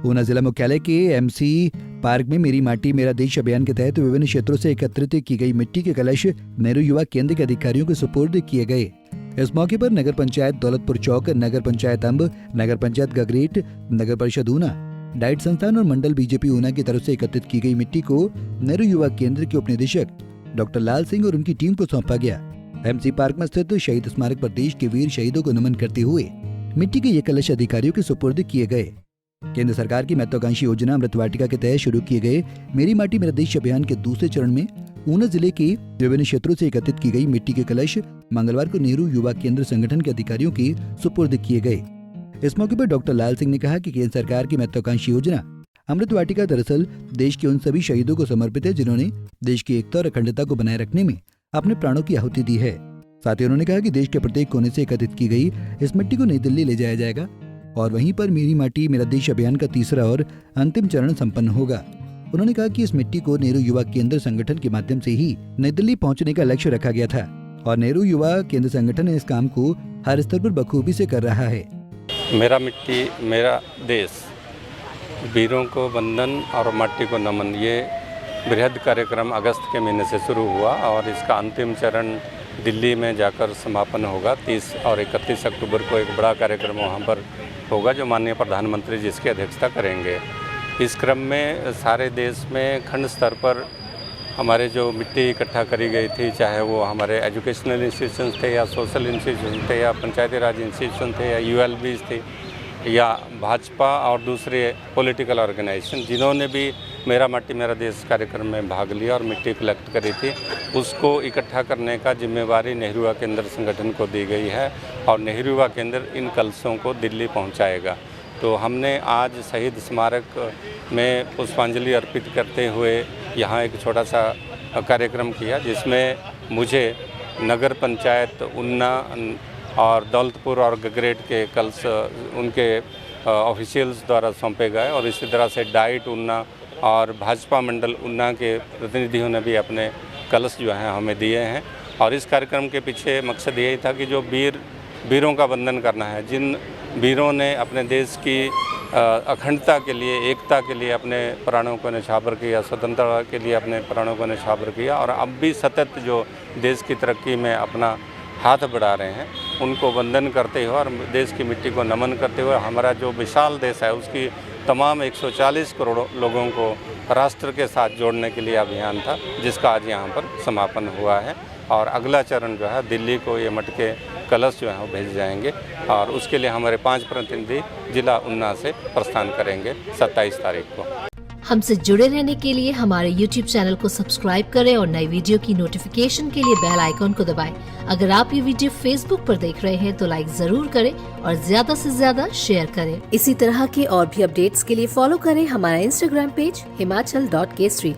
ऊना जिला मुख्यालय के एमसी पार्क में मेरी माटी मेरा देश अभियान के तहत विभिन्न क्षेत्रों से एकत्रित की गई मिट्टी के कलश नेहरू युवा केंद्र के अधिकारियों को सुपुर्द किए गए। इस मौके पर नगर पंचायत दौलतपुर चौक, नगर पंचायत अम्ब, नगर पंचायत गगरेट, नगर परिषद ऊना, डाइट संस्थान और मंडल बीजेपी ऊना की तरफ से एकत्रित की गई मिट्टी को नेहरू युवा केंद्र के उपनिदेशक डॉक्टर लाल सिंह और उनकी टीम को सौंपा गया। एमसी पार्क में स्थित शहीद स्मारक पर देश के वीर शहीदों को नमन करते हुए मिट्टी के ये कलश अधिकारियों के सुपुर्द किए गए। केंद्र सरकार की महत्वाकांक्षी योजना अमृत वाटिका के तहत शुरू किए गए मेरी माटी मेरा देश अभियान के दूसरे चरण में ऊना जिले के विभिन्न क्षेत्रों से एकत्रित की गई मिट्टी के कलश मंगलवार को नेहरू युवा केंद्र संगठन के अधिकारियों की सुपुर्द किए गए। इस मौके पर डॉक्टर लाल सिंह ने कहा कि केंद्र सरकार की महत्वाकांक्षी योजना अमृत वाटिका दरअसल देश के उन सभी शहीदों को समर्पित है जिन्होंने देश की एकता और अखंडता को बनाए रखने में अपने प्राणों की आहुति दी है। साथ ही उन्होंने कहा कि देश के प्रत्येक कोने से एकत्रित की गई इस मिट्टी को नई दिल्ली ले जाया जाएगा और वहीं पर मेरी माटी मेरा देश अभियान का तीसरा और अंतिम चरण संपन्न होगा। उन्होंने कहा कि इस मिट्टी को नेहरू युवा केंद्र संगठन के माध्यम से ही नई दिल्ली पहुंचने का लक्ष्य रखा गया था और नेहरू युवा केंद्र संगठन इस काम को हर स्तर पर बखूबी से कर रहा है। मेरा मिट्टी मेरा देश, वीरों को वंदन और माटी को नमन, ये बृहद कार्यक्रम अगस्त के महीने से शुरू हुआ और इसका अंतिम चरण दिल्ली में जाकर समापन होगा। 30 और 31 अक्टूबर को एक बड़ा कार्यक्रम वहाँ पर होगा जो माननीय प्रधानमंत्री जी इसकी अध्यक्षता करेंगे। इस क्रम में सारे देश में खंड स्तर पर हमारे जो मिट्टी इकट्ठा करी गई थी, चाहे वो हमारे एजुकेशनल इंस्टीट्यूशन थे या सोशल इंस्टीट्यूशन थे या पंचायती राज इंस्टीट्यूशन थे या यूएलबीज थे या भाजपा और दूसरे पॉलिटिकल ऑर्गेनाइजेशन जिन्होंने भी मेरा माटी मेरा देश कार्यक्रम में भाग लिया और मिट्टी कलेक्ट करी थी, उसको इकट्ठा करने का जिम्मेवारी नेहरू युवा केंद्र संगठन को दी गई है और नेहरू युवा केंद्र इन कलशों को दिल्ली पहुंचाएगा। तो हमने आज शहीद स्मारक में पुष्पांजलि अर्पित करते हुए यहाँ एक छोटा सा कार्यक्रम किया जिसमें मुझे नगर पंचायत ऊना और दौलतपुर और गगरेट के कलश उनके ऑफिशियल्स द्वारा सौंपे गए और इसी तरह से डाइट ऊना और भाजपा मंडल ऊना के प्रतिनिधियों ने भी अपने कलश जो हैं हमें दिए हैं। और इस कार्यक्रम के पीछे मकसद यही था कि जो वीरों का वंदन करना है, जिन वीरों ने अपने देश की अखंडता के लिए, एकता के लिए अपने प्राणों को न्यौछावर किया, स्वतंत्रता के लिए अपने प्राणों को न्यौछावर किया और अब भी सतत जो देश की तरक्की में अपना हाथ बढ़ा रहे हैं, उनको वंदन करते हुए और देश की मिट्टी को नमन करते हुए हमारा जो विशाल देश है उसकी तमाम 140 करोड़ लोगों को राष्ट्र के साथ जोड़ने के लिए अभियान था, जिसका आज यहाँ पर समापन हुआ है। और अगला चरण जो है दिल्ली को ये मटके कलश जो है वो भेज जाएंगे और उसके लिए हमारे 5 प्रतिनिधि जिला ऊना से प्रस्थान करेंगे 27 तारीख को। हमसे जुड़े रहने के लिए हमारे YouTube चैनल को सब्सक्राइब करें और नई वीडियो की नोटिफिकेशन के लिए बेल आइकॉन को दबाएं। अगर आप ये वीडियो Facebook पर देख रहे हैं तो लाइक जरूर करें और ज्यादा से ज्यादा शेयर करें। इसी तरह के और भी अपडेट्स के लिए फॉलो करें हमारा Instagram पेज himachal.kesri।